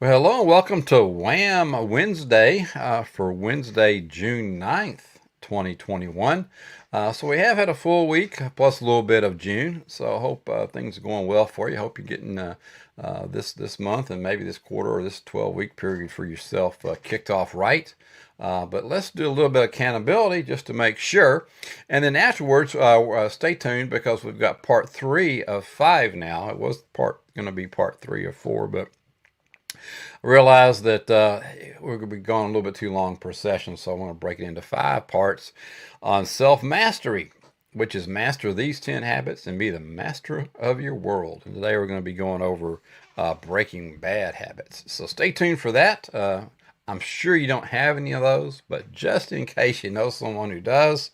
Well, hello and welcome to WAM Wednesday for Wednesday, June 9th, 2021. So we have had a full week plus a little bit of June. So I hope things are going well for you. Hope you're getting this month and maybe this quarter or this 12-week period for yourself kicked off right. But let's do a little bit of accountability just to make sure. And then afterwards, stay tuned because we've got part 3 of 5 now. It was going to be part 3 of 4, but I realize that we're going to be going a little bit too long per session, so I want to break it into 5 parts on self mastery, which is master these 10 habits and be the master of your world. And today we're going to be going over breaking bad habits. So stay tuned for that. I'm sure you don't have any of those, but just in case you know someone who does,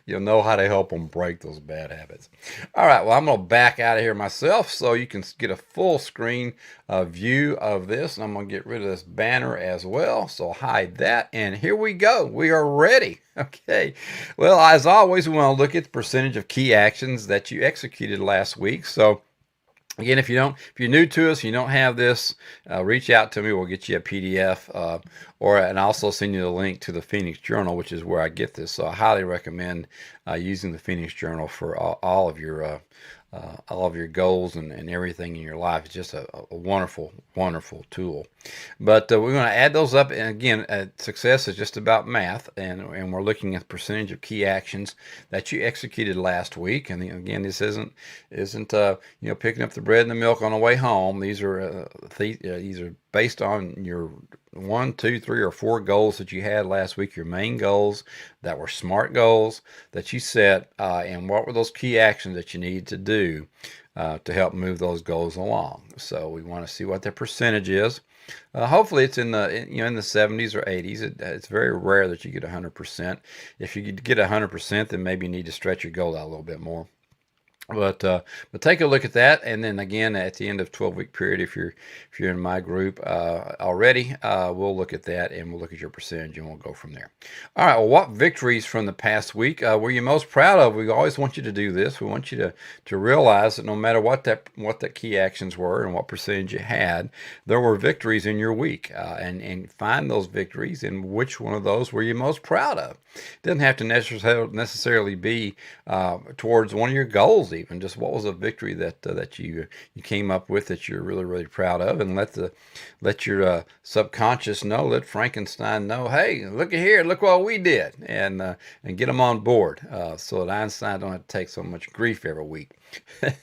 you'll know how to help them break those bad habits. All right, well, I'm going to back out of here myself so you can get a full screen view of this. And I'm going to get rid of this banner as well. So hide that. And here we go. We are ready. Okay. Well, as always, we want to look at the percentage of key actions that you executed last week. So again, if you're new to us, you don't have this, reach out to me. We'll get you a PDF, and also send you the link to the Phoenix Journal, which is where I get this. So I highly recommend using the Phoenix Journal for all of your goals and everything in your life. It's just a wonderful, wonderful tool. But we're going to add those up. And again, success is just about math, and we're looking at the percentage of key actions that you executed last week. And again, this isn't picking up the bread and the milk on the way home. These are based on your 1, 2, 3, or 4 goals that you had last week, your main goals that were SMART goals that you set, and what were those key actions that you needed to do to help move those goals along. So we want to see what the percentage is. Hopefully it's in the 70s or 80s. It's very rare that you get 100%. If you get 100%, then maybe you need to stretch your goal out a little bit more. But take a look at that, and then again at the end of 12-week period, if you're in my group already, we'll look at that and we'll look at your percentage and we'll go from there. All right. Well, what victories from the past week were you most proud of? We always want you to do this. We want you to realize that no matter what that key actions were and what percentage you had, there were victories in your week, and find those victories and which one of those were you most proud of. It doesn't have to necessarily be towards one of your goals. Even just what was a victory that you came up with that you're really, really proud of, and let your subconscious know, let Frankenstein know, hey, look at here, look what we did, and get them on board, so that Einstein don't have to take so much grief every week.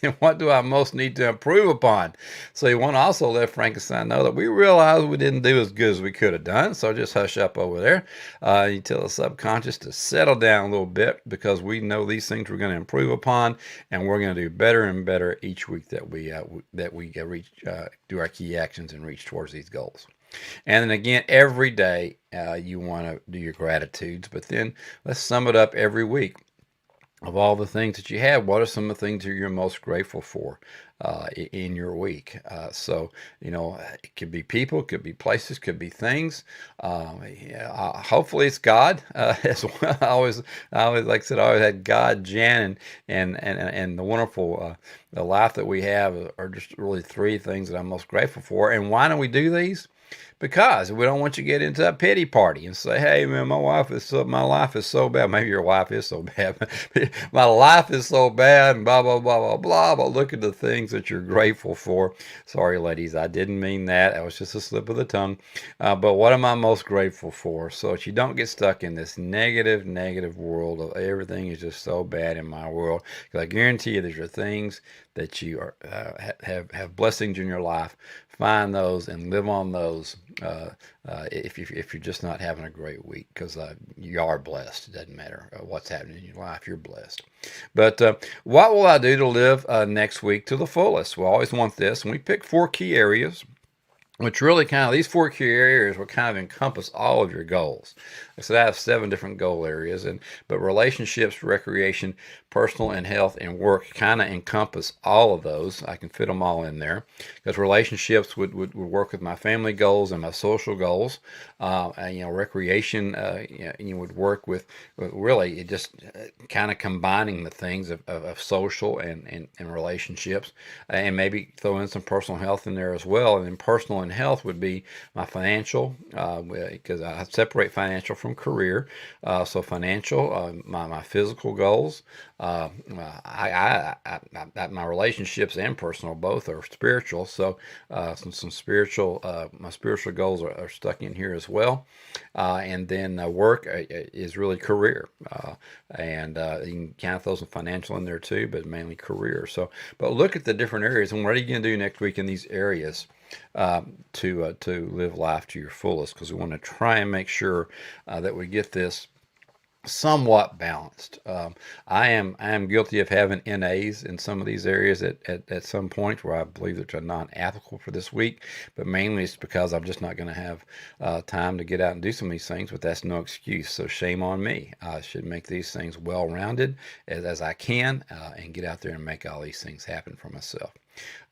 And what do I most need to improve upon? So you want to also let Frankenstein know that we realize we didn't do as good as we could have done. So just hush up over there. You tell the subconscious to settle down a little bit, because we know these things we're going to improve upon, and we're going to do better and better each week that we do our key actions and reach towards these goals. And then again, every day you want to do your gratitudes, but then let's sum it up every week. Of all the things that you have, what are some of the things that you're most grateful for in your week? So, it could be people, it could be places, could be things. Hopefully it's God as well. I always, like I said, I always had God, Jan, and the wonderful the life that we have are just really 3 things that I'm most grateful for. And why do we do these? Because we don't want you to get into a pity party and say, hey, man, my life is so bad. Maybe your wife is so bad. My life is so bad and blah, blah, blah, blah, blah. But look at the things that you're grateful for. Sorry, ladies, I didn't mean that. That was just a slip of the tongue. But what am I most grateful for? So that you don't get stuck in this negative world of everything is just so bad in my world. Because I guarantee you there are things that you are have blessings in your life. Find those and live on those if you're just not having a great week, because you are blessed. It doesn't matter what's happening in your life, you're blessed. But what will I do to live next week to the fullest? We always want this, and we pick 4 key areas, which really kind of, these 4 key areas will kind of encompass all of your goals. So I have 7 different goal areas, but relationships, recreation, personal and health, and work kind of encompass all of those. I can fit them all in there, because relationships would work with my family goals and my social goals. Recreation, would work with really just kind of combining the things of social and relationships, and maybe throw in some personal health in there as well. And then personal and health would be my financial, because I separate financial from career. So financial, my physical goals, my relationships and personal both are spiritual. So some spiritual, my spiritual goals are stuck in here as well. And then work is really career, and you can count those in financial in there too, but mainly career. So, but look at the different areas, and what are you going to do next week in these areas to live life to your fullest? Because we want to try and make sure that we get this somewhat balanced. I am guilty of having NAs in some of these areas at some point where I believe that they're non-applicable for this week, but mainly it's because I'm just not going to have time to get out and do some of these things, but that's no excuse. So shame on me. I should make these things well-rounded as I can, and get out there and make all these things happen for myself.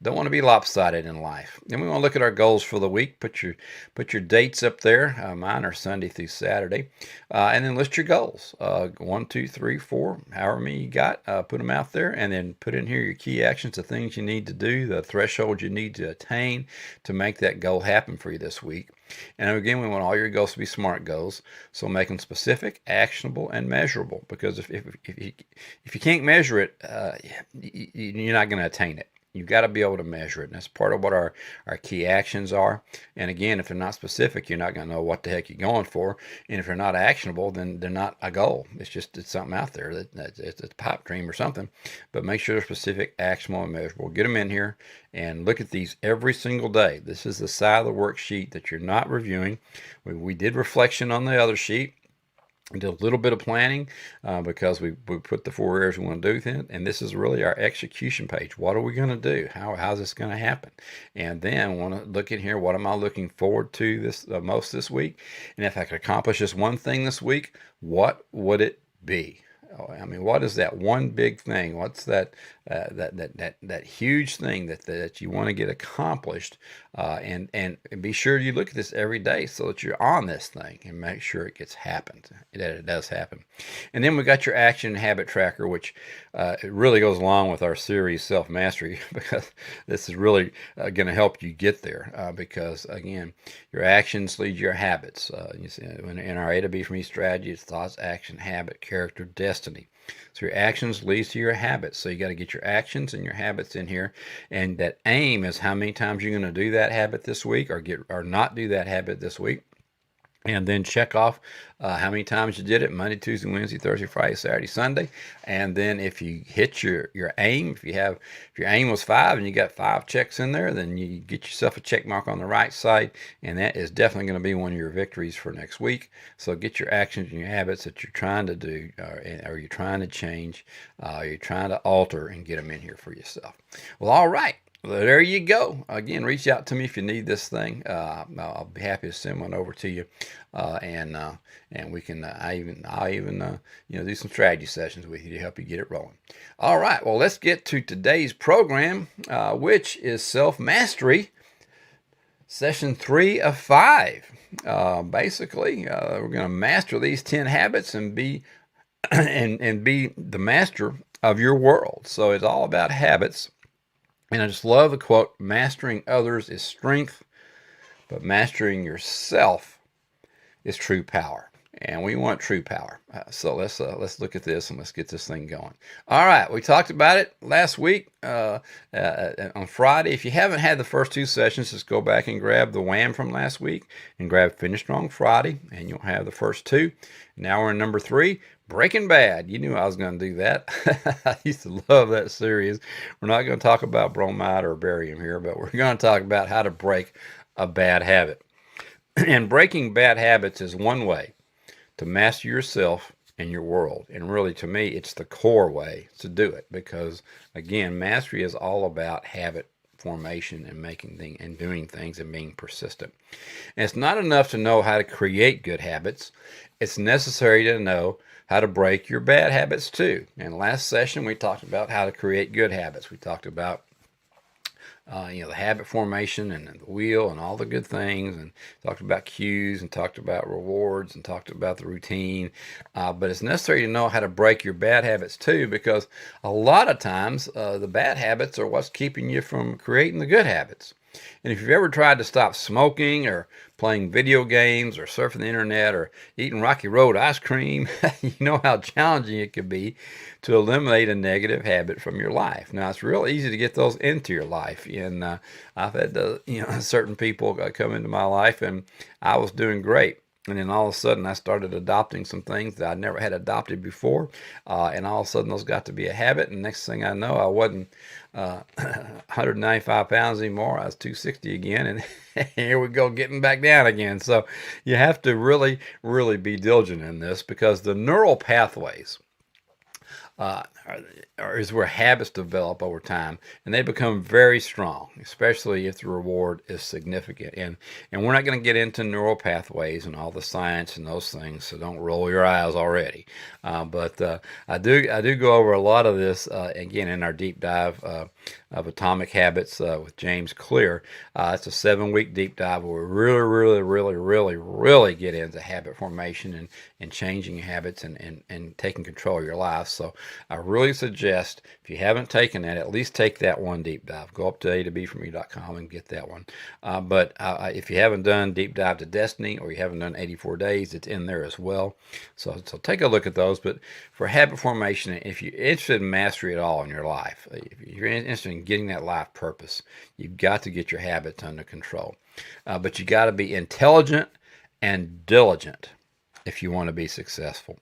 Don't want to be lopsided in life. Then we want to look at our goals for the week. Put your dates up there. Mine are Sunday through Saturday, and then list your goals. 1, 2, 3, 4, however many you got. Put them out there, and then put in here your key actions, the things you need to do, the threshold you need to attain to make that goal happen for you this week. And again, we want all your goals to be SMART goals, so make them specific, actionable, and measurable. Because if you can't measure it, you're not going to attain it. You've got to be able to measure it. And that's part of what our key actions are. And again, if they're not specific, you're not going to know what the heck you're going for. And if they're not actionable, then they're not a goal. It's something out there. It's a pipe dream or something. But make sure they're specific, actionable, and measurable. Get them in here and look at these every single day. This is the side of the worksheet that you're not reviewing. We did reflection on the other sheet. We did a little bit of planning because we put the 4 areas we want to do with it, and this is really our execution page. What are we going to do? How's this going to happen? And then we want to look in here. What am I looking forward to this most this week? And if I could accomplish this one thing this week, what would it be? I mean, what is that one big thing? What's that huge thing that you want to get accomplished? And be sure you look at this every day so that you're on this thing and make sure it does happen. And then we got your action and habit tracker, which it really goes along with our series Self Mastery, because this is really going to help you get there. Because again, your actions lead your habits. You see, in our A to B from E strategy, it's thoughts, action, habit, character, destiny. So your actions leads to your habits. So you got to get your actions and your habits in here. And that aim is how many times you're going to do that habit this week, or not do that habit this week. And then check off how many times you did it: Monday, Tuesday, Wednesday, Thursday, Friday, Saturday, Sunday. And then if you hit your aim, if your aim was 5 and you got 5 checks in there, then you get yourself a check mark on the right side, and that is definitely going to be one of your victories for next week. So get your actions and your habits that you're trying to do, or you're trying to change, or you're trying to alter, and get them in here for yourself. Well, all right. Well, there you go. Again, reach out to me if you need this thing. I'll be happy to send one over to you, and we can. I'll even do some strategy sessions with you to help you get it rolling. All right. Well, let's get to today's program, which is Self Mastery, session 3 of 5. Basically, we're going to master these 10 habits and be and be the master of your world. So it's all about habits. And I just love the quote: mastering others is strength, but mastering yourself is true power. And we want true power. So let's look at this and let's get this thing going. All right, we talked about it last week on Friday. If you haven't had the first 2 sessions, just go back and grab the WAM from last week and grab Finish Strong Friday, and you'll have the first 2. Now we're in number 3. Breaking Bad. You knew I was going to do that. I used to love that series. We're not going to talk about bromide or barium here, but we're going to talk about how to break a bad habit. And breaking bad habits is one way to master yourself and your world. And really, to me, it's the core way to do it, because again, mastery is all about habit formation and making things and doing things and being persistent. And it's not enough to know how to create good habits. It's necessary to know how to break your bad habits too. In last session, we talked about how to create good habits. We talked about the habit formation and the wheel and all the good things, and talked about cues and talked about rewards and talked about the routine. But it's necessary to know how to break your bad habits too, because a lot of times the bad habits are what's keeping you from creating the good habits. And if you've ever tried to stop smoking or playing video games or surfing the internet or eating Rocky Road ice cream, you know how challenging it can be to eliminate a negative habit from your life. Now, it's real easy to get those into your life. And I've had certain people come into my life, and I was doing great. And then all of a sudden, I started adopting some things that I never had adopted before. And all of a sudden, those got to be a habit. And next thing I know, I wasn't 195 pounds anymore. I was 260 again. And here we go, getting back down again. So you have to really, really be diligent in this, because the neural pathways uh, is where habits develop over time, and they become very strong, especially if the reward is significant. And we're not going to get into neural pathways and all the science and those things, so don't roll your eyes already. But I do go over a lot of this again in our deep dive of Atomic Habits with James Clear. It's a 7-week deep dive where we really, really, really, really, really get into habit formation and changing habits and taking control of your life. So I really suggest, if you haven't taken that, at least take that one deep dive. Go up to a2bfrome.com and get that one. But if you haven't done Deep Dive to Destiny, or you haven't done 84 Days, it's in there as well. So take a look at those. But for habit formation, if you're interested in mastery at all in your life, if you're interested in getting that life purpose, you've got to get your habits under control. But you got to be intelligent and diligent if you want to be successful.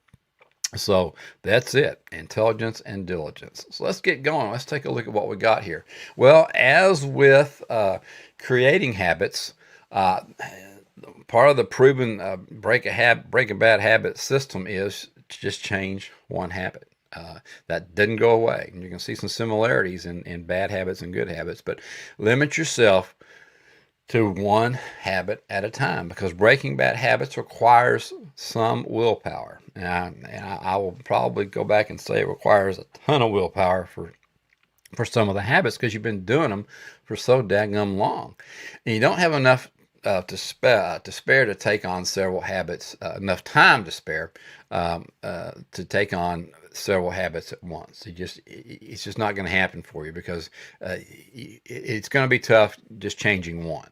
So that's it, intelligence and diligence. So let's get going. Let's take a look at what we got here. Well, as with creating habits, part of the proven break a bad habit system is to just change one habit. That didn't go away. And you can see some similarities in bad habits and good habits, but limit yourself to one habit at a time, because breaking bad habits requires some willpower. And I will probably go back and say it requires a ton of willpower for some of the habits, because you've been doing them for so daggum long. And you don't have enough to spare to take on several habits, enough time to spare to take on several habits at once. It's just not going to happen for you, because it's going to be tough just changing one.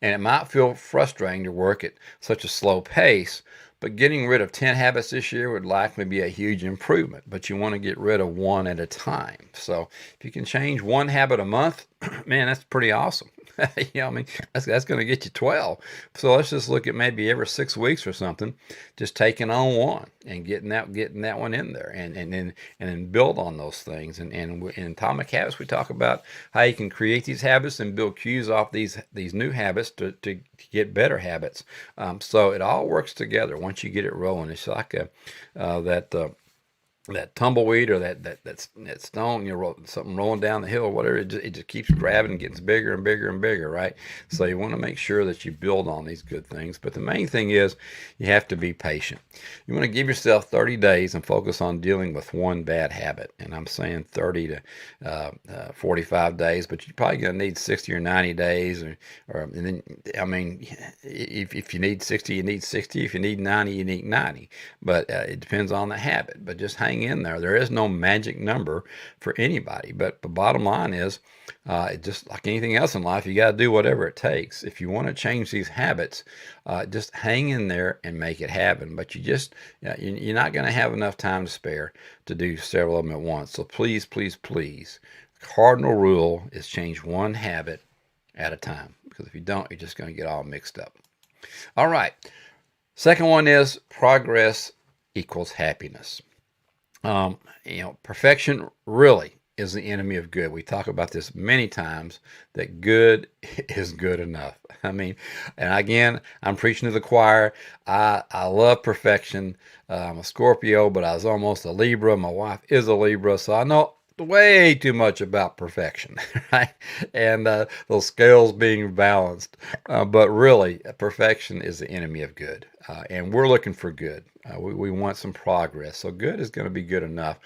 And it might feel frustrating to work at such a slow pace, but getting rid of 10 habits this year would likely be a huge improvement. But you want to get rid of one at a time. So if you can change one habit a month, man, that's pretty awesome. I mean, that's going to get you 12. So let's just look at maybe every 6 weeks or something, just taking on one and getting that one in there, and then build on those things. And in Atomic Habits, we talk about how you can create these habits and build cues off these new habits to get better habits. So it all works together once you get it rolling. It's like that tumbleweed, or that stone, something rolling down the hill or whatever. It just keeps grabbing and getting bigger and bigger and bigger, right? So you want to make sure that you build on these good things. But the main thing is you have to be patient. You want to give yourself 30 days and focus on dealing with one bad habit. And I'm saying 30 to 45 days, but you're probably going to need 60 or 90 days. And then, I mean, if you need 60, you need 60. If you need 90, you need 90. But it depends on the habit. But just hang in there. There is no magic number for anybody, but the bottom line is, just like anything else in life, you got to do whatever it takes. If you want to change these habits, just hang in there and make it happen. But you're not going to have enough time to spare to do several of them at once. So please, please, please, the cardinal rule is change one habit at a time, because if you don't, you're just going to get all mixed up. All right. Second one is progress equals happiness. Perfection really is the enemy of good. We talk about this many times, that good is good enough. I mean, and again, I'm preaching to the choir. I love perfection. I'm a Scorpio, but I was almost a Libra. My wife is a Libra, so I know way too much about perfection, right? And those scales being balanced. But really, perfection is the enemy of good. And we're looking for good. We want some progress. So good is going to be good enough.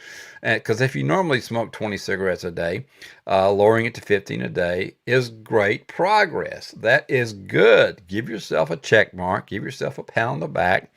Because if you normally smoke 20 cigarettes a day, lowering it to 15 a day is great progress. That is good. Give yourself a check mark. Give yourself a pat on the back.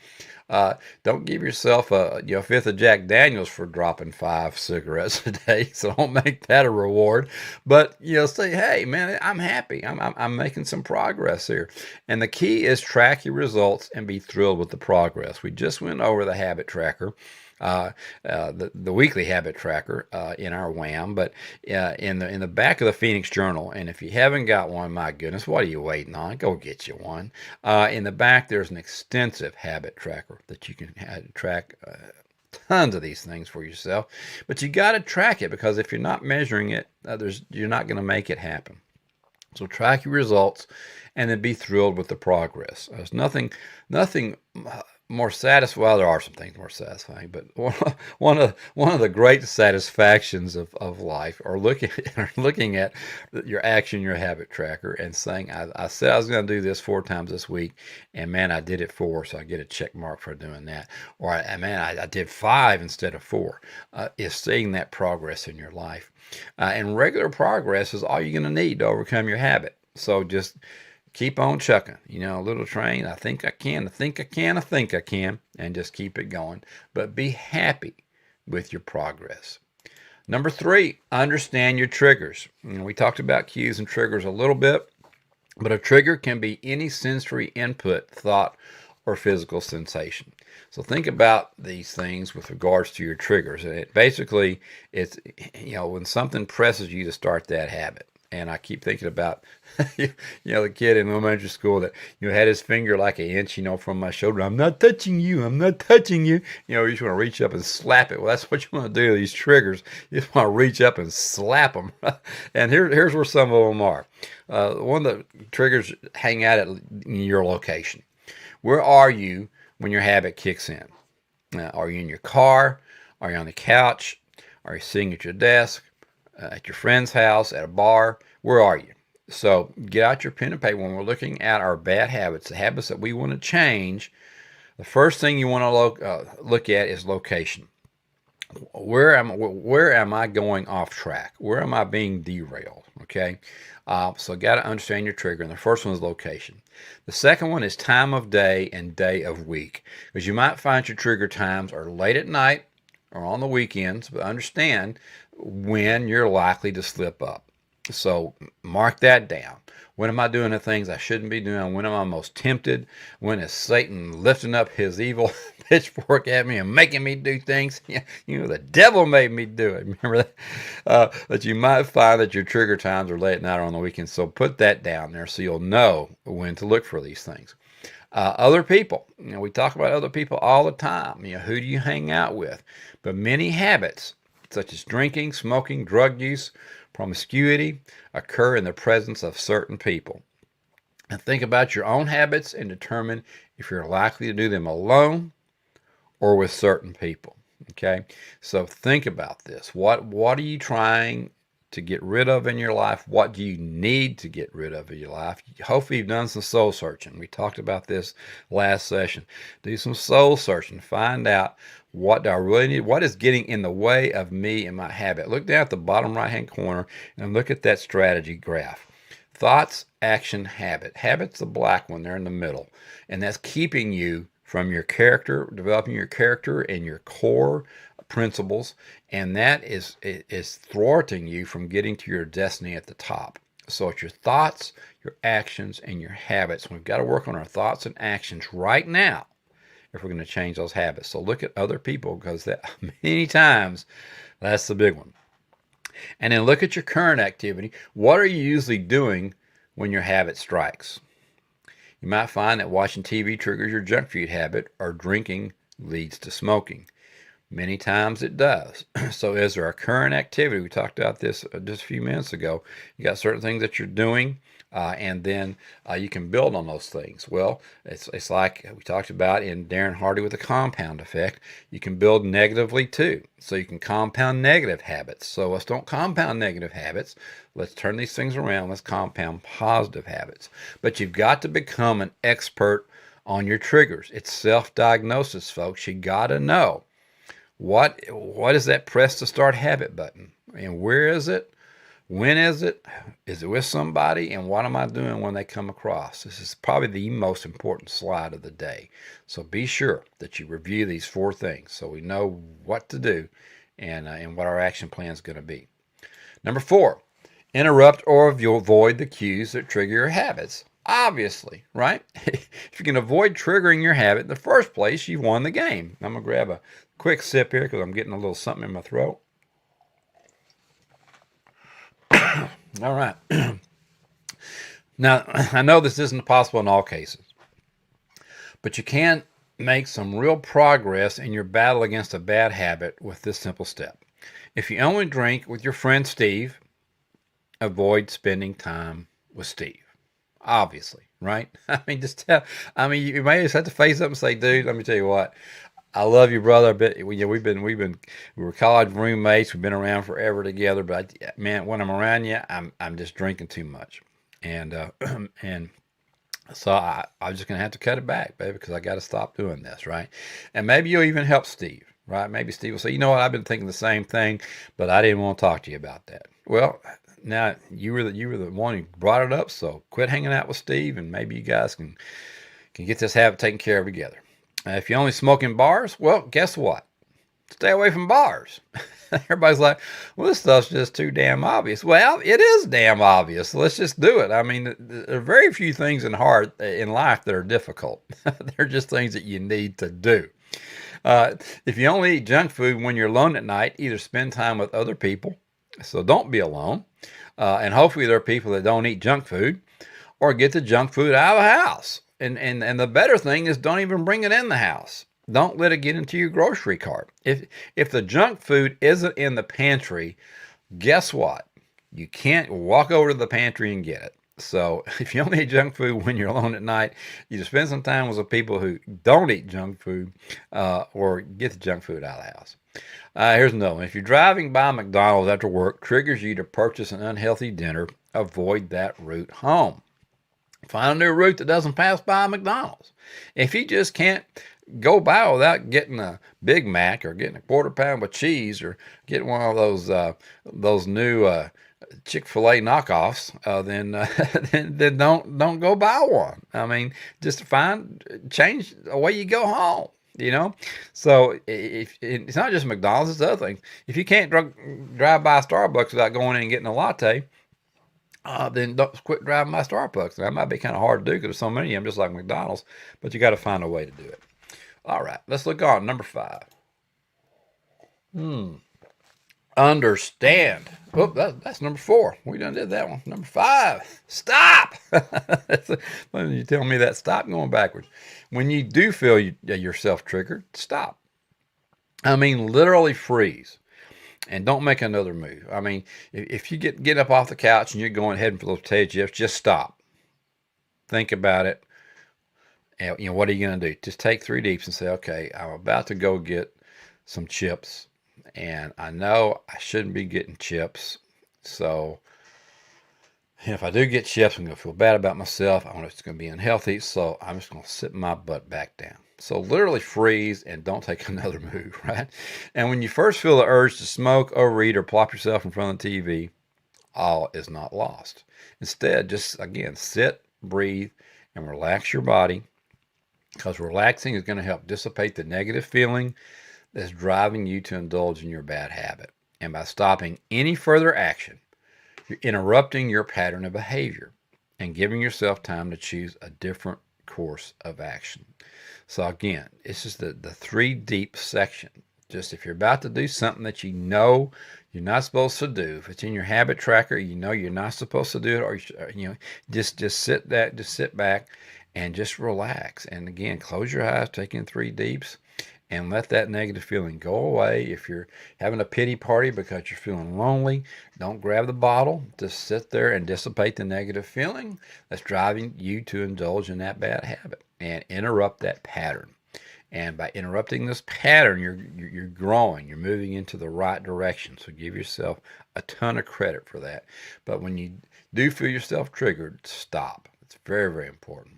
Don't give yourself a fifth of Jack Daniels for dropping 5 cigarettes a day. So don't make that a reward. But say, hey man, I'm happy. I'm making some progress here. And the key is track your results and be thrilled with the progress. We just went over the habit tracker. The weekly habit tracker in our WAM, but in the back of the Phoenix Journal. And if you haven't got one, my goodness, what are you waiting on? Go get you one. In the back, there's an extensive habit tracker that you can track. Tons of these things for yourself, but you got to track it, because if you're not measuring it, you're not going to make it happen. So track your results and then be thrilled with the progress. There's nothing more satisfying. Well, there are some things more satisfying, but one of the great satisfactions of life are looking at your action, your habit tracker, and saying, I said I was going to do this 4 times this week, and man, I did it 4, so I get a check mark for doing that. Or I did 5 instead of 4. Is seeing that progress in your life. And regular progress is all you're going to need to overcome your habit. So just keep on chucking, a little train. I think I can, and just keep it going. But be happy with your progress. Number 3, understand your triggers. We talked about cues and triggers a little bit, but a trigger can be any sensory input, thought, or physical sensation. So think about these things with regards to your triggers. And it's when something presses you to start that habit. And I keep thinking about, the kid in elementary school that, had his finger like an inch, from my shoulder. I'm not touching you. I'm not touching you. You just want to reach up and slap it. Well, that's what you want to do to these triggers. You just want to reach up and slap them. And here's where some of them are. One of the triggers hang out in your location. Where are you when your habit kicks in? Are you in your car? Are you on the couch? Are you sitting at your desk? At your friend's house? At a bar? Where are you? So get out your pen and paper. When we're looking at our bad habits, the habits that we want to change, the first thing you want to look at is location. Where am I going off track? Where am I being derailed? Okay. So got to understand your trigger. And the first one is location. The second one is time of day and day of week, because you might find your trigger times are late at night or on the weekends, but understand when you're likely to slip up. So mark that down. When am I doing the things I shouldn't be doing? When am I most tempted? When is Satan lifting up his evil pitchfork at me and making me do things? The devil made me do it. Remember that? But you might find that your trigger times are late at night or on the weekend. So put that down there so you'll know when to look for these things. Other people. We talk about other people all the time. Who do you hang out with? But many habits, such as drinking, smoking, drug use, promiscuity, occur in the presence of certain people. And think about your own habits and determine if you're likely to do them alone or with certain people. Okay, so think about this. What are you trying to get rid of in your life? What do you need to get rid of in your life? Hopefully you've done some soul searching. We talked about this last session. Do some soul searching. Find out, what do I really need? What is getting in the way of me and my habit? Look down at the bottom right-hand corner and look at that strategy graph. Thoughts, action, habit. Habit's the black one there in the middle. And that's keeping you from your character, developing your character and your core principles. And that is thwarting you from getting to your destiny at the top. So it's your thoughts, your actions, and your habits. We've got to work on our thoughts and actions right now if we're going to change those habits. So look at other people, because that many times that's the big one. And then look at your current activity. What are you usually doing when your habit strikes? You might find that watching TV triggers your junk food habit, or drinking leads to smoking. Many times it does. So is there a current activity? We talked about this just a few minutes ago. You got certain things that you're doing, and then you can build on those things. Well, it's like we talked about in Darren Hardy with the compound effect. You can build negatively too. So you can compound negative habits. So let's don't compound negative habits. Let's turn these things around. Let's compound positive habits. But you've got to become an expert on your triggers. It's self-diagnosis, folks. You got to know. What is that press to start habit button? And where is it? When is it? Is it with somebody? And what am I doing when they come across? This is probably the most important slide of the day. So be sure that you review these 4 things so we know what to do and what our action plan is going to be. Number 4, interrupt or avoid the cues that trigger your habits. Obviously, right? If you can avoid triggering your habit in the first place, you've won the game. I'm going to grab a quick sip here because I'm getting a little something in my throat. All right. Now, I know this isn't possible in all cases, but you can make some real progress in your battle against a bad habit with this simple step. If you only drink with your friend Steve, avoid spending time with Steve. Obviously, right? You may just have to face up and say, dude, let me tell you what. I love you, brother. But we were college roommates. We've been around forever together. But man, when I'm around you, I'm just drinking too much, and and so I'm just gonna have to cut it back, baby, because I got to stop doing this, right? And maybe you'll even help Steve, right? Maybe Steve will say, you know what, I've been thinking the same thing, but I didn't want to talk to you about that. Well, now you were the one who brought it up, so quit hanging out with Steve, and maybe you guys can get this habit taken care of together. If you only smoke in bars, well, guess what? Stay away from bars. Everybody's like, well, this stuff's just too damn obvious. Well, it is damn obvious. Let's just do it. I mean, there are very few things in life that are difficult. They're just things that you need to do. If you only eat junk food when you're alone at night, either spend time with other people, so don't be alone, and hopefully there are people that don't eat junk food, or get the junk food out of the house. And the better thing is don't even bring it in the house. Don't let it get into your grocery cart. If the junk food isn't in the pantry, guess what? You can't walk over to the pantry and get it. So if you only eat junk food when you're alone at night, either spend some time with some people who don't eat junk food, or get the junk food out of the house. Here's another one. If you're driving by McDonald's after work, triggers you to purchase an unhealthy dinner, avoid that route home. Find a new route that doesn't pass by McDonald's. If you just can't go by without getting a Big Mac or getting a quarter pound with cheese or getting one of those new Chick-fil-A knockoffs, then don't go buy one. I mean, just change the way you go home. So if it's not just McDonald's, it's other things. If you can't drive by Starbucks without going in and getting a latte, then don't quit driving by Starbucks. That might be kind of hard to do because there's so many of them, just like McDonald's, but you got to find a way to do it. All right, let's look on number 5. Understand. Oh, that's number 4. We done did that one. Number 5. Stop. When you tell me that, stop going backwards. When you do feel yourself triggered, stop. I mean, literally freeze. And don't make another move. I mean, if you get up off the couch and you're heading for those potato chips, just stop. Think about it. And, what are you going to do? Just take 3 deeps and say, okay, I'm about to go get some chips. And I know I shouldn't be getting chips. So if I do get chips, I'm going to feel bad about myself. I know it's going to be unhealthy. So I'm just going to sit my butt back down. So literally freeze and don't take another move, right? And when you first feel the urge to smoke, overeat, or plop yourself in front of the TV, all is not lost. Instead, just, again, sit, breathe, and relax your body, because relaxing is going to help dissipate the negative feeling that's driving you to indulge in your bad habit. And by stopping any further action, you're interrupting your pattern of behavior and giving yourself time to choose a different course of action. So again, this is the 3 deep section. Just if you're about to do something that you know you're not supposed to do, if it's in your habit tracker, you know you're not supposed to do it, or just sit back and just relax. And again, close your eyes, take in 3 deeps, and let that negative feeling go away. If you're having a pity party because you're feeling lonely, don't grab the bottle. Just sit there and dissipate the negative feeling that's driving you to indulge in that bad habit, and interrupt that pattern. And by interrupting this pattern, you're growing. You're moving into the right direction. So give yourself a ton of credit for that. But when you do feel yourself triggered, stop. It's very, very important.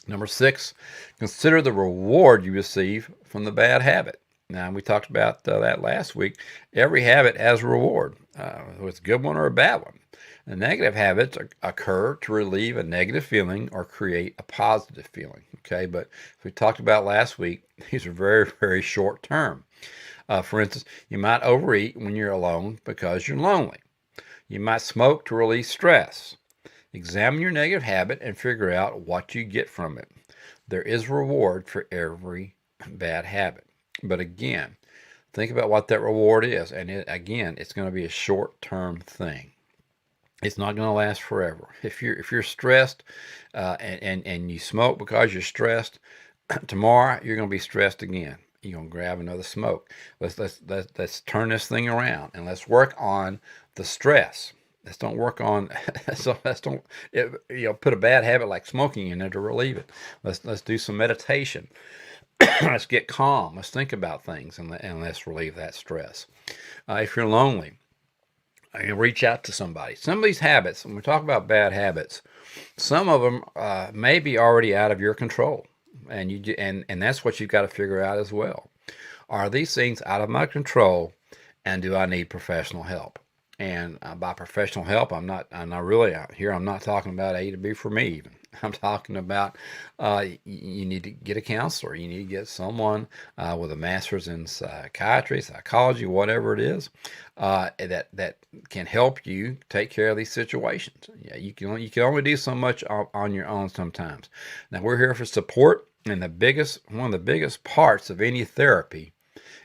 Number 6, consider the reward you receive from the bad habit. Now, we talked about that last week. Every habit has a reward, whether it's a good one or a bad one. The negative habits occur to relieve a negative feeling or create a positive feeling. Okay, but as we talked about last week, these are very, very short term. For instance, you might overeat when you're alone because you're lonely. You might smoke to release stress. Examine your negative habit and figure out what you get from it. There is reward for every bad habit. But again, think about what that reward is. And again, it's going to be a short-term thing. It's not going to last forever. If you're stressed and you smoke because you're stressed, tomorrow you're going to be stressed again. You're going to grab another smoke. Let's turn this thing around and let's work on the stress. Let's don't work on so let's don't put a bad habit like smoking in there to relieve it. Let's do some meditation. Let's get calm. Let's think about things and let's relieve that stress. If you're lonely, you reach out to somebody. Some of these habits, when we talk about bad habits, some of them may be already out of your control, and that's what you've got to figure out as well. Are these things out of my control, and do I need professional help? And by professional help, I'm not really out here. I'm not talking about A to B for me even. I'm talking about you need to get a counselor. You need to get someone with a master's in psychiatry, psychology, whatever it is, that can help you take care of these situations. Yeah, you can only do so much on your own sometimes. Now we're here for support, and one of the biggest parts of any therapy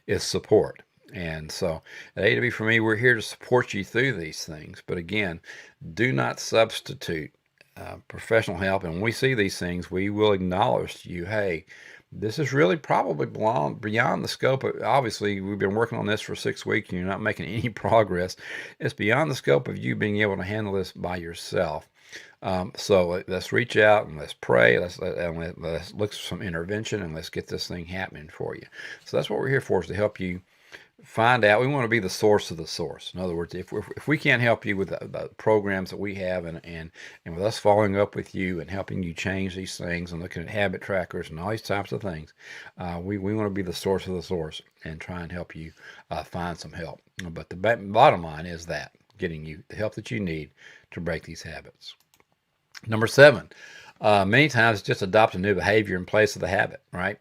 is support. And so at A to B for me, we're here to support you through these things. But again, do not substitute professional help. And when we see these things, we will acknowledge to you, hey, this is really probably beyond the scope of, obviously, we've been working on this for 6 weeks and you're not making any progress. It's beyond the scope of you being able to handle this by yourself. So let's reach out and let's pray. Let's look for some intervention and let's get this thing happening for you. So that's what we're here for, is to help you find out. We want to be the source of the source. In other words, if we can't help you with the programs that we have and with us following up with you and helping you change these things and looking at habit trackers and all these types of things, we want to be the source of the source and try and help you find some help. But the bottom line is that getting you the help that you need to break these habits. Number 7, many times just adopt a new behavior in place of the habit, right?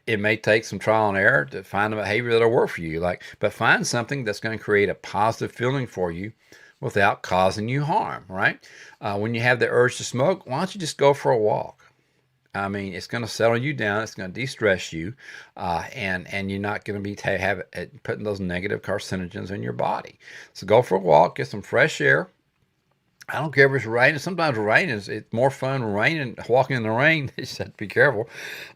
It may take some trial and error to find a behavior that'll work for you, but find something that's going to create a positive feeling for you without causing you harm, right? When you have the urge to smoke, why don't you just go for a walk? I mean, it's going to settle you down. It's going to de-stress you, and you're not going to be putting those negative carcinogens in your body. So go for a walk, get some fresh air. I don't care if it's raining. Sometimes rain it's more fun raining, walking in the rain. You just have to be careful,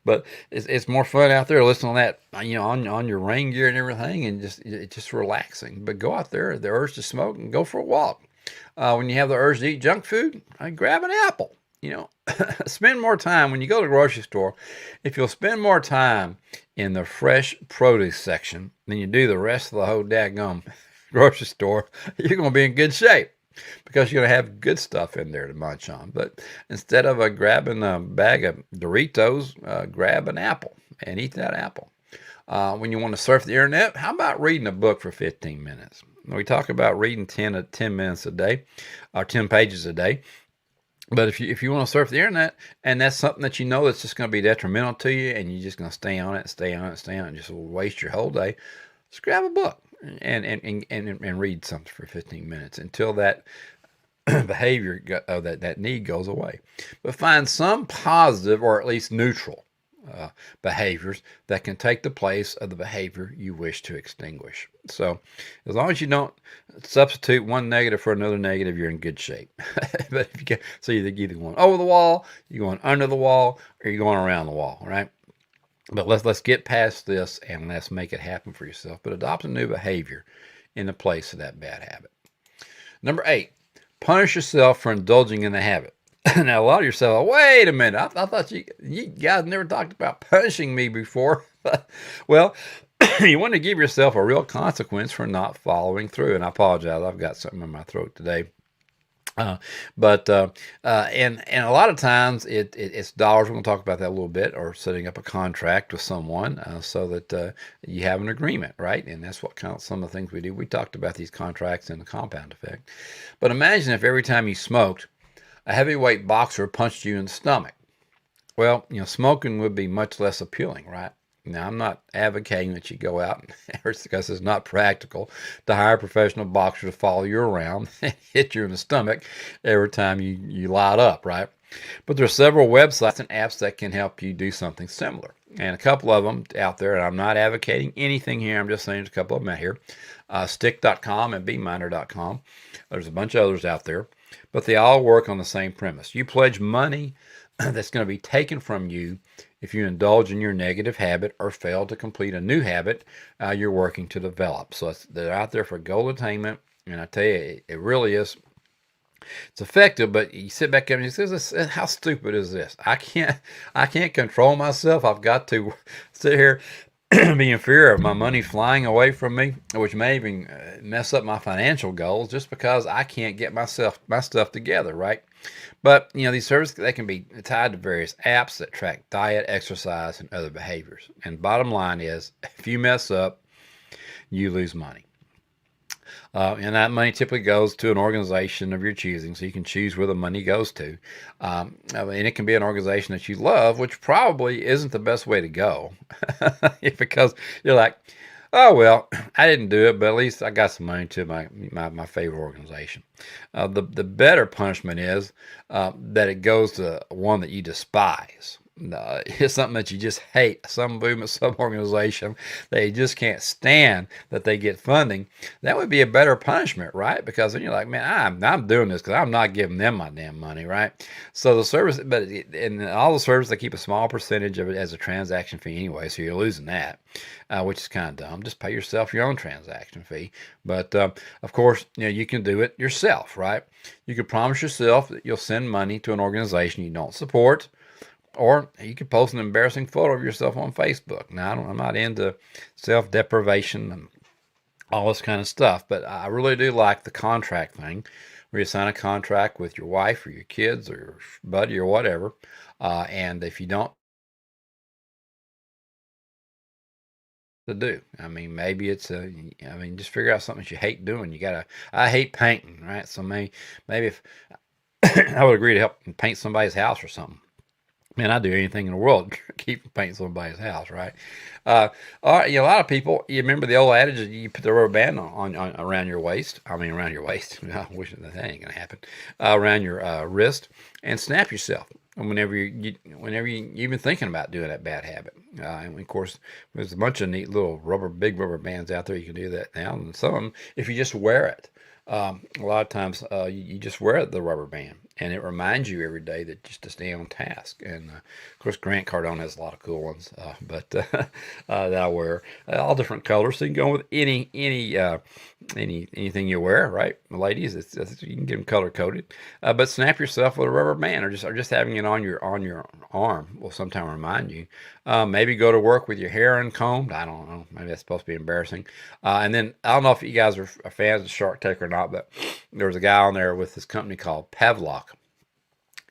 but it's more fun out there listening to that, on your rain gear and everything, and it's just relaxing. But go out there, the urge to smoke, and go for a walk. When you have the urge to eat junk food, grab an apple. Spend more time when you go to the grocery store. If you'll spend more time in the fresh produce section than you do the rest of the whole daggum grocery store, you're going to be in good shape, because you're going to have good stuff in there to munch on. But instead of grabbing a bag of Doritos, grab an apple and eat that apple. When you want to surf the internet, how about reading a book for 15 minutes? We talk about reading 10 minutes a day, or 10 pages a day. But if you want to surf the internet, and that's something that that's just going to be detrimental to you, and you're just going to stay on it, and just waste your whole day, just grab a book and read something for 15 minutes until that behavior, that need goes away. But find some positive, or at least neutral behaviors that can take the place of the behavior you wish to extinguish. So as long as you don't substitute one negative for another negative, you're in good shape. But if you can, so you're either going over the wall, you're going under the wall, or you're going around the wall, right? But let's get past this and let's make it happen for yourself. But adopt a new behavior in the place of that bad habit. Number 8, punish yourself for indulging in the habit. Now, a lot of yourself, wait a minute, I thought you guys never talked about punishing me before. Well, you want to give yourself a real consequence for not following through. And I apologize, I've got something in my throat today. Uh, but a lot of times it's dollars. We're going to talk about that a little bit, or setting up a contract with someone so that you have an agreement, right? And that's what kind of some of the things we do. We talked about these contracts and the compound effect. But imagine if every time you smoked, a heavyweight boxer punched you in the stomach. Well, smoking would be much less appealing, right? Now, I'm not advocating that you go out because it's not practical to hire a professional boxer to follow you around and hit you in the stomach every time you light up, right? But there are several websites and apps that can help you do something similar. And a couple of them out there, and I'm not advocating anything here, I'm just saying there's a couple of them out here. Stick.com and BeMinder.com. There's a bunch of others out there, but they all work on the same premise. You pledge money that's going to be taken from you if you indulge in your negative habit or fail to complete a new habit you're working to develop. So they're out there for goal attainment, and I tell you, it really is. It's effective, but you sit back and you say, "How stupid is this? I can't control myself. I've got to sit here be in fear of my money flying away from me, which may even mess up my financial goals just because I can't get my stuff together, right?" But these services, they can be tied to various apps that track diet, exercise, and other behaviors. And bottom line is, if you mess up, you lose money. And that money typically goes to an organization of your choosing, so you can choose where the money goes to. And it can be an organization that you love, which probably isn't the best way to go because you're like, oh, well, I didn't do it, but at least I got some money to my favorite organization. The better punishment is that it goes to one that you despise. It's something that you just hate, some movement, some organization that you just can't stand that they get funding. That would be a better punishment, right? Because then you're like, man, I'm doing this because I'm not giving them my damn money, right? So the service, but in all the services, they keep a small percentage of it as a transaction fee anyway, so you're losing that, which is kind of dumb. Just pay yourself your own transaction fee. But of course, you can do it yourself, right? You can promise yourself that you'll send money to an organization you don't support, or you could post an embarrassing photo of yourself on Facebook. Now, I'm not into self-deprivation and all this kind of stuff, but I really do like the contract thing, where you sign a contract with your wife or your kids or your buddy or whatever. And if you don't to do, I mean, maybe just figure out something that you hate doing. I hate painting, right? So maybe if I would agree to help paint somebody's house or something. Man, I'd do anything in the world to keep painting somebody's house, right? All right, a lot of people, you remember the old adage that you put the rubber band on around your waist. I mean, around your waist. I wish that ain't gonna happen. Around your wrist, and snap yourself whenever you even thinking about doing that bad habit. And of course, there's a bunch of neat little big rubber bands out there. You can do that now, and some of them, if you just wear it. A lot of times you just wear the rubber band, and it reminds you every day that just to stay on task. And of course, Grant Cardone has a lot of cool ones, but that I wear all different colors, so you can go with anything you wear, right, ladies? You can get them color coded, but snap yourself with a rubber band, or just having it on your arm will sometime remind you. Maybe go to work with your hair uncombed. I don't know. Maybe that's supposed to be embarrassing. And then I don't know if you guys are fans of Shark Tank or not, but there was a guy on there with this company called Pavlok,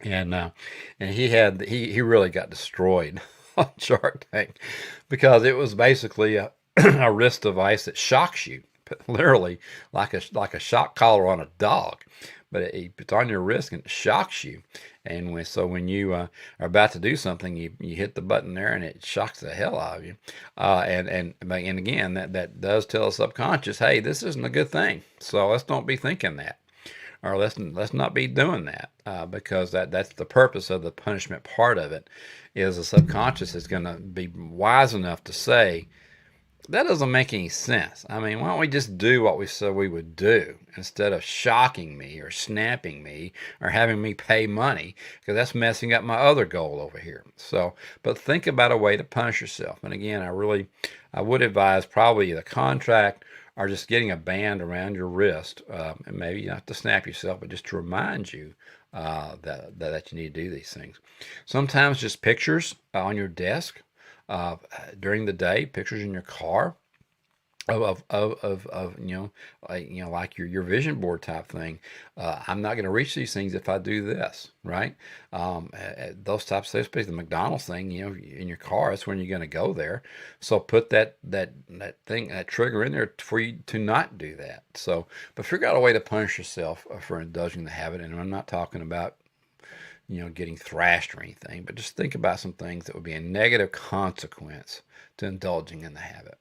and he really got destroyed on Shark Tank because it was basically a wrist device that shocks you, literally like a shock collar on a dog. But it puts on your wrist and it shocks you. And when you are about to do something, you hit the button there and it shocks the hell out of you. And again, that does tell us subconscious, hey, this isn't a good thing. So let's don't be thinking that, or let's not be doing that, because that's the purpose of the punishment part of it. Is the subconscious is going to be wise enough to say, that doesn't make any sense. I mean, why don't we just do what we said we would do instead of shocking me or snapping me or having me pay money, because that's messing up my other goal over here. So, but think about a way to punish yourself. And again, I would advise probably the contract or just getting a band around your wrist, and maybe not to snap yourself, but just to remind you that you need to do these things. Sometimes just pictures on your desk during the day, pictures in your car. of like your vision board type thing. I'm not going to reach these things if I do this, right? Those types of things, the McDonald's thing, in your car, that's when you're going to go there. So put that thing, that trigger in there for you to not do that. So, but figure out a way to punish yourself for indulging the habit. And I'm not talking about getting thrashed or anything, but just think about some things that would be a negative consequence to indulging in the habit.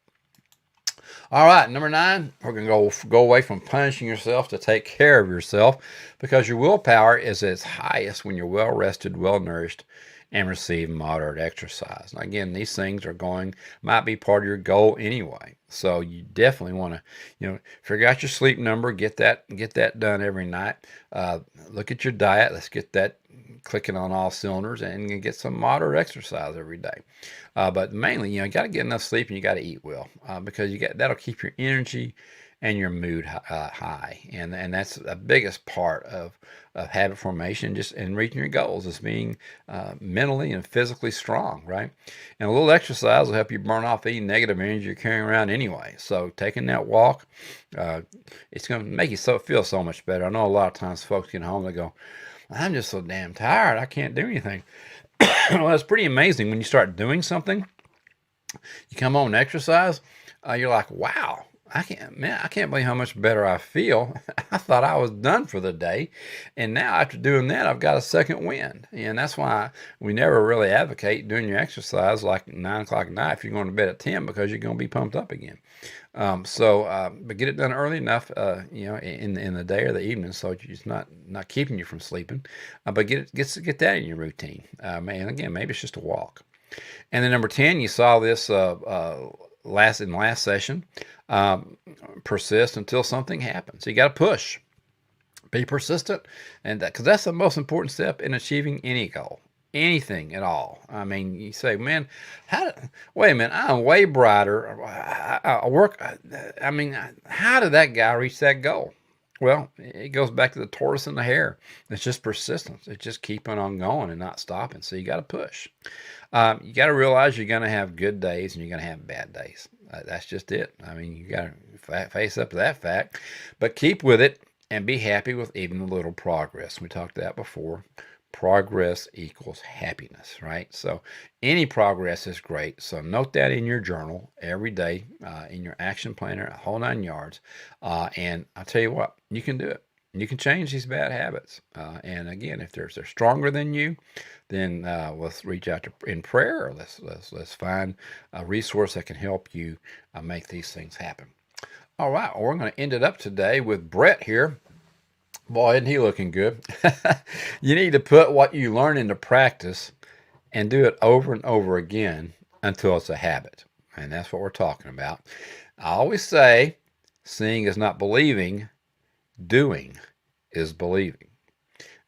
All right, number 9, we're going to go away from punishing yourself to take care of yourself, because your willpower is at its highest when you're well rested, well nourished, and receive moderate exercise. Now, again, these things might be part of your goal anyway. So you definitely want to, figure out your sleep number, get that done every night. Look at your diet. Let's get that clicking on all cylinders, and get some moderate exercise every day. But mainly, you got to get enough sleep, and you got to eat well, because that'll keep your energy and your mood high, and that's the biggest part of habit formation, just in reaching your goals, is being mentally and physically strong, right? And a little exercise will help you burn off any negative energy you're carrying around anyway. So taking that walk, it's going to make you feel so much better. I know a lot of times folks get home, they go, I'm just so damn tired, I can't do anything. Well, it's pretty amazing when you start doing something. You come home and exercise, you're like, wow, I can't believe how much better I feel. I thought I was done for the day, and now after doing that, I've got a second wind. And that's why we never really advocate doing your exercise like 9 o'clock at night if you're going to bed at 10, because you're going to be pumped up again. But get it done early enough, in the day or the evening, so it's not keeping you from sleeping. But get that in your routine. And again, maybe it's just a walk. And then number 10, you saw this last session. Persist until something happens. So you got to push. Be persistent, and because that's the most important step in achieving any goal. Anything at all. I mean, you say, man, wait a minute, I'm way brighter. How did that guy reach that goal? Well, it goes back to the tortoise and the hare. It's just persistence. It's just keeping on going and not stopping. So you got to push. You got to realize you're going to have good days and you're going to have bad days. That's just it. I mean, you got to face up to that fact, but keep with it and be happy with even a little progress. We talked that before. Progress equals happiness, right? So any progress is great. So note that in your journal every day, in your action planner, a whole 9 yards. And I'll tell you what, you can do it. You can change these bad habits. And again, if they're stronger than you, then let's reach out in prayer, or let's find a resource that can help you make these things happen. All right, well, we're going to end it up today with Brett here. Boy, isn't he looking good? You need to put what you learn into practice and do it over and over again until it's a habit. And that's what we're talking about. I always say, seeing is not believing, doing is believing.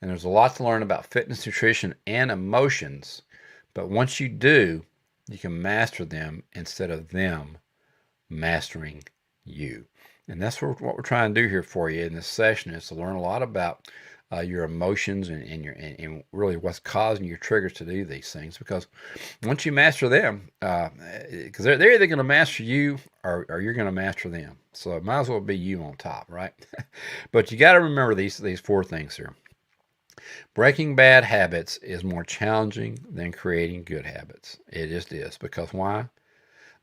And there's a lot to learn about fitness, nutrition, and emotions. But once you do, you can master them instead of them mastering you. And that's what we're trying to do here for you in this session, is to learn a lot about your emotions and really what's causing your triggers to do these things. Because once you master them, because they're either going to master you or you're going to master them. So it might as well be you on top, right? But you got to remember these 4 things here. Breaking bad habits is more challenging than creating good habits. It just is. Because why?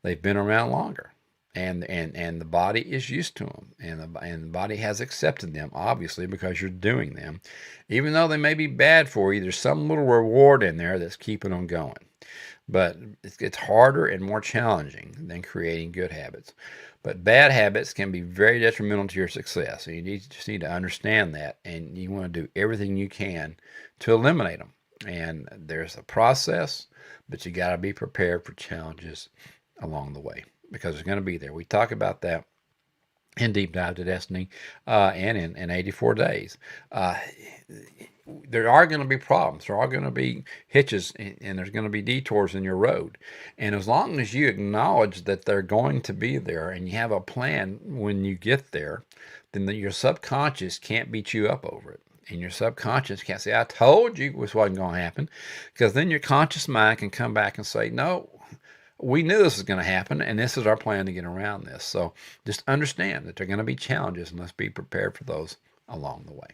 They've been around longer. And the body is used to them, and the body has accepted them, obviously, because you're doing them. Even though they may be bad for you, there's some little reward in there that's keeping them going. But it's harder and more challenging than creating good habits. But bad habits can be very detrimental to your success. So you just need to understand that, and you want to do everything you can to eliminate them. And there's a process, but you got to be prepared for challenges along the way, because it's going to be there. We talk about that in Deep Dive to Destiny and in 84 days. There are going to be problems. There are going to be hitches, and there's going to be detours in your road. And as long as you acknowledge that they're going to be there and you have a plan when you get there, then your subconscious can't beat you up over it. And your subconscious can't say, I told you this wasn't going to happen, because then your conscious mind can come back and say, no, we knew this was going to happen, and this is our plan to get around this. So just understand that there are going to be challenges, and let's be prepared for those along the way.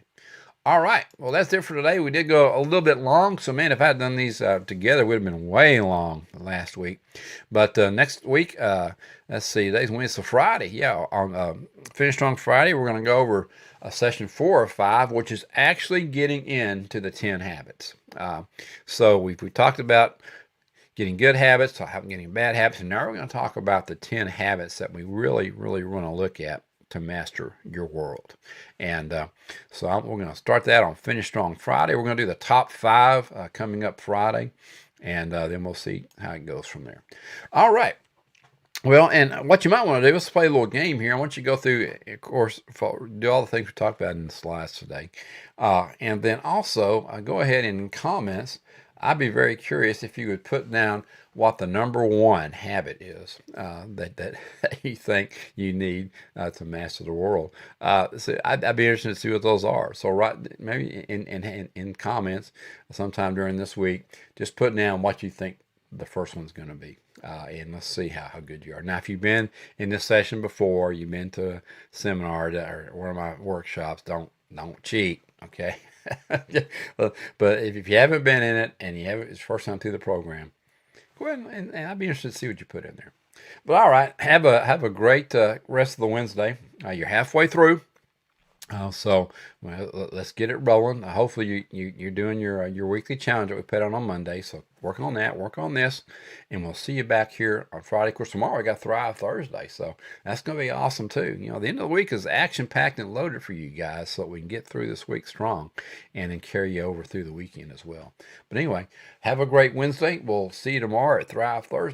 All right. Well, that's it for today. We did go a little bit long. So, man, if I had done these together, it would have been way long last week. But next week, let's see, today's Wednesday, so Friday. Yeah, on Finish Strong Friday, we're going to go over session 4 of 5, which is actually getting into the 10 habits. So we talked about getting good habits, getting bad habits, and now we're going to talk about the 10 habits that we really, really want to look at to master your world. And we're going to start that on Finish Strong Friday. We're going to do the top 5 coming up Friday, and then we'll see how it goes from there. All right. Well, and what you might want to do is play a little game here. I want you to go through, of course, do all the things we talked about in the slides today. And then also go ahead and in comments, I'd be very curious if you would put down what the number 1 habit is that you think you need to master the world. So I'd be interested to see what those are. So maybe in comments sometime during this week, just put down what you think the first one's going to be. And let's see how good you are. Now, if you've been in this session before, you've been to a seminar or one of my workshops, don't cheat, okay? But if you haven't been in it and it's first time through the program, go ahead and I'd be interested to see what you put in there. But all right, have a great rest of the Wednesday. You're halfway through. Let's get it rolling. Hopefully you're doing your weekly challenge that we put on Monday. So work on that, work on this, and we'll see you back here on Friday. Of course, tomorrow we got Thrive Thursday, so that's going to be awesome too. You know, the end of the week is action-packed and loaded for you guys, so we can get through this week strong, and then carry you over through the weekend as well. But anyway, have a great Wednesday. We'll see you tomorrow at Thrive Thursday.